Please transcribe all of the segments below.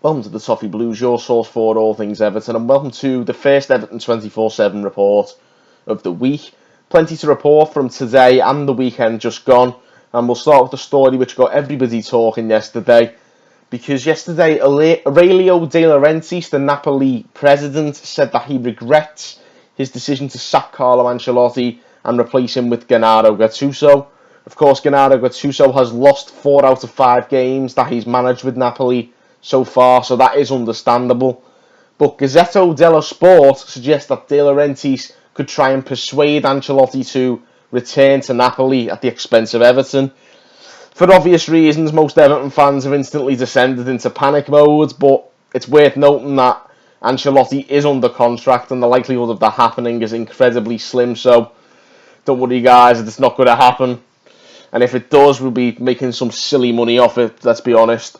Welcome to the Toffee Blues, your source for all things Everton, and welcome to the first Everton 24/7 report of the week. Plenty to report from today and the weekend just gone, and we'll start with the story which got everybody talking yesterday, because yesterday Aurelio De Laurentiis, the Napoli president, said that he regrets his decision to sack Carlo Ancelotti and replace him with Gennaro Gattuso. Of course, Gennaro Gattuso has lost 4 out of 5 games that he's managed with Napoli so far, so that is understandable. But Gazzetta dello Sport suggests that De Laurentiis could try and persuade Ancelotti to return to Napoli at the expense of Everton. For obvious reasons, most Everton fans have instantly descended into panic mode, but it's worth noting that Ancelotti is under contract and the likelihood of that happening is incredibly slim, so don't worry guys, it's not going to happen. And if it does, we'll be making some silly money off it, let's be honest.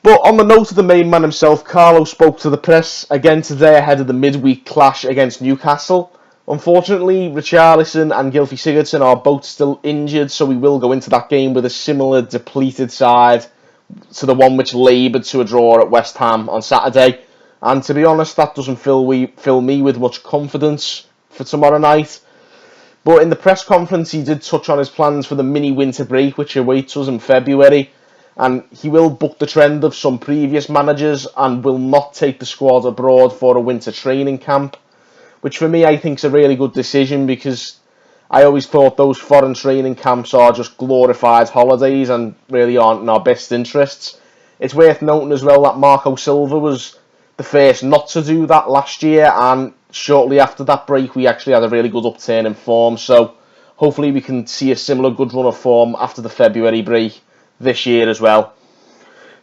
But on the note of the main man himself, Carlo spoke to the press again today ahead of the midweek clash against Newcastle. Unfortunately, Richarlison and Gylfi Sigurdsson are both still injured, so we will go into that game with a similar depleted side to the one which laboured to a draw at West Ham on Saturday. And to be honest, that doesn't fill me with much confidence for tomorrow night. But in the press conference, he did touch on his plans for the mini winter break, which awaits us in February. And he will buck the trend of some previous managers and will not take the squad abroad for a winter training camp, which for me I think is a really good decision, because I always thought those foreign training camps are just glorified holidays and really aren't in our best interests. It's worth noting as well that Marco Silva was the first not to do that last year, and shortly after that break we actually had a really good upturn in form, so hopefully we can see a similar good run of form after the February break this year as well.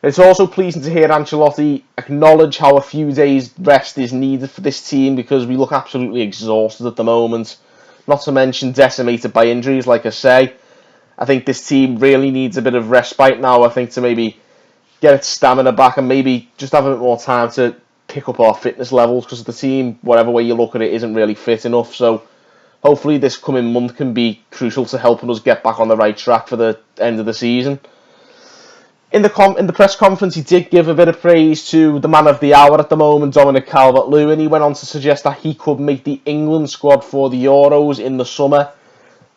It's also pleasing to hear Ancelotti acknowledge how a few days rest is needed for this team, because we look absolutely exhausted at the moment, not to mention decimated by injuries. Like I say, I think this team really needs a bit of respite now, I think, to maybe get its stamina back and maybe just have a bit more time to pick up our fitness levels, because the team, whatever way you look at it, isn't really fit enough. So hopefully this coming month can be crucial to helping us get back on the right track for the end of the season. In the press conference, he did give a bit of praise to the man of the hour at the moment, Dominic Calvert-Lewin. He went on to suggest that he could make the England squad for the Euros in the summer.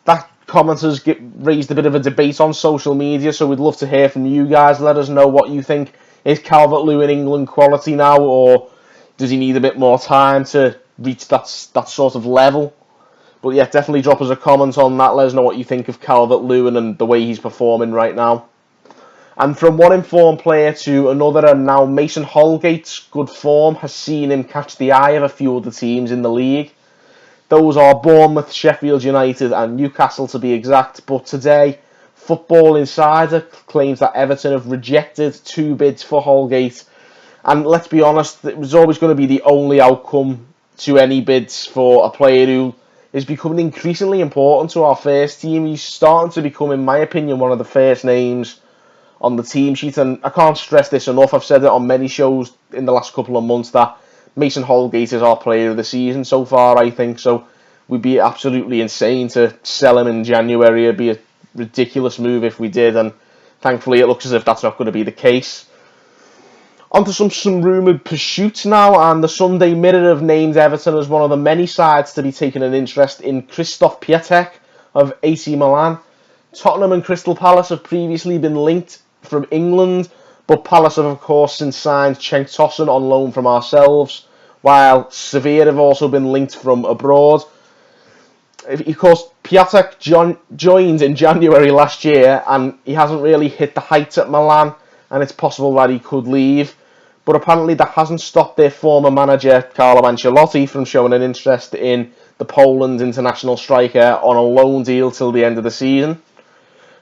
That comment has raised a bit of a debate on social media, so we'd love to hear from you guys. Let us know what you think. Is Calvert-Lewin England quality now, or does he need a bit more time to reach that sort of level? But yeah, definitely drop us a comment on that. Let us know what you think of Calvert-Lewin and the way he's performing right now. And from one informed player to another, and now Mason Holgate's good form has seen him catch the eye of a few other teams in the league. Those are Bournemouth, Sheffield United and Newcastle to be exact. But today, Football Insider claims that Everton have rejected 2 bids for Holgate. And let's be honest, it was always going to be the only outcome to any bids for a player who is becoming increasingly important to our first team. He's starting to become, in my opinion, one of the first names on the team sheet, and I can't stress this enough. I've said it on many shows in the last couple of months that Mason Holgate is our player of the season so far, I think. So we'd be absolutely insane to sell him in January. It'd be a ridiculous move if we did, and thankfully it looks as if that's not going to be the case. On to some rumoured pursuits now, and the Sunday Mirror have named Everton as one of the many sides to be taking an interest in Krzysztof Piatek of AC Milan. Tottenham and Crystal Palace have previously been linked from England, but Palace have of course since signed Cenk Tosun on loan from ourselves, while Sevilla have also been linked from abroad. Of course, Piatek joined in January last year, and he hasn't really hit the heights at Milan, and it's possible that he could leave. But apparently that hasn't stopped their former manager, Carlo Ancelotti, from showing an interest in the Poland international striker on a loan deal till the end of the season.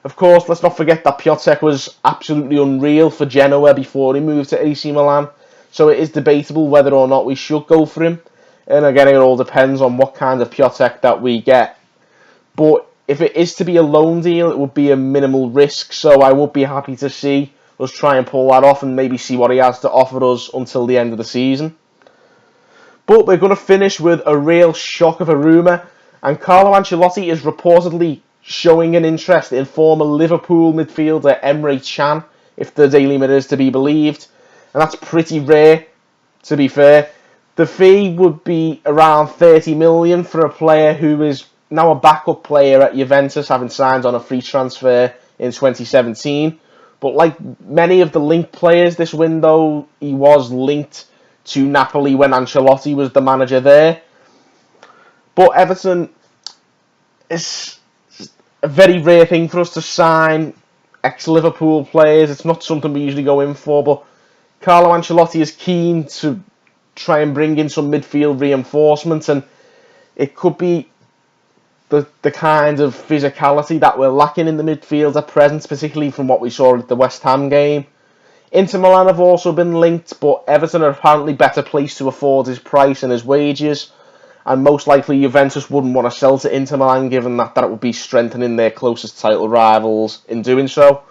Of course, let's not forget that Piatek was absolutely unreal for Genoa before he moved to AC Milan, so it is debatable whether or not we should go for him. And again, it all depends on what kind of Piatek that we get. But if it is to be a loan deal, it would be a minimal risk, so I would be happy to see us try and pull that off and maybe see what he has to offer us until the end of the season. But we're going to finish with a real shock of a rumour, and Carlo Ancelotti is reportedly showing an interest in former Liverpool midfielder Emre Can, if the Daily Mirror is to be believed. and that's pretty rare, to be fair. The fee would be around 30 million for a player who is now a backup player at Juventus, having signed on a free transfer in 2017. But like many of the linked players this window, he was linked to Napoli when Ancelotti was the manager there. But Everton is a very rare thing for us to sign ex-Liverpool players. It's not something we usually go in for, but Carlo Ancelotti is keen to try and bring in some midfield reinforcements, and it could be the kind of physicality that we're lacking in the midfield at present, particularly from what we saw at the West Ham game. Inter Milan have also been linked, but Everton are apparently better placed to afford his price and his wages, and most likely Juventus wouldn't want to sell to Inter Milan, given that it would be strengthening their closest title rivals in doing so.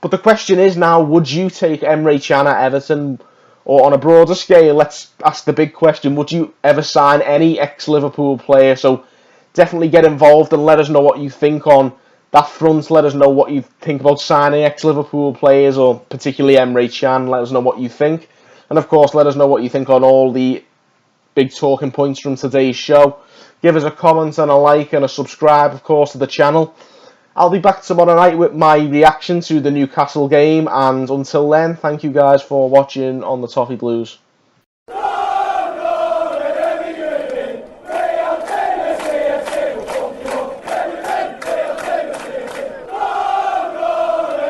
But the question is now, would you take Emre Can at Everton? Or on a broader scale, let's ask the big question, would you ever sign any ex-Liverpool player? So definitely get involved and let us know what you think on that front. Let us know what you think about signing ex-Liverpool players, or particularly Emre Can. Let us know what you think. And of course, let us know what you think on all the big talking points from today's show. Give us a comment and a like and a subscribe, of course, to the channel. I'll be back tomorrow night with my reaction to the Newcastle game, and until then, thank you guys for watching on the Toffee Blues.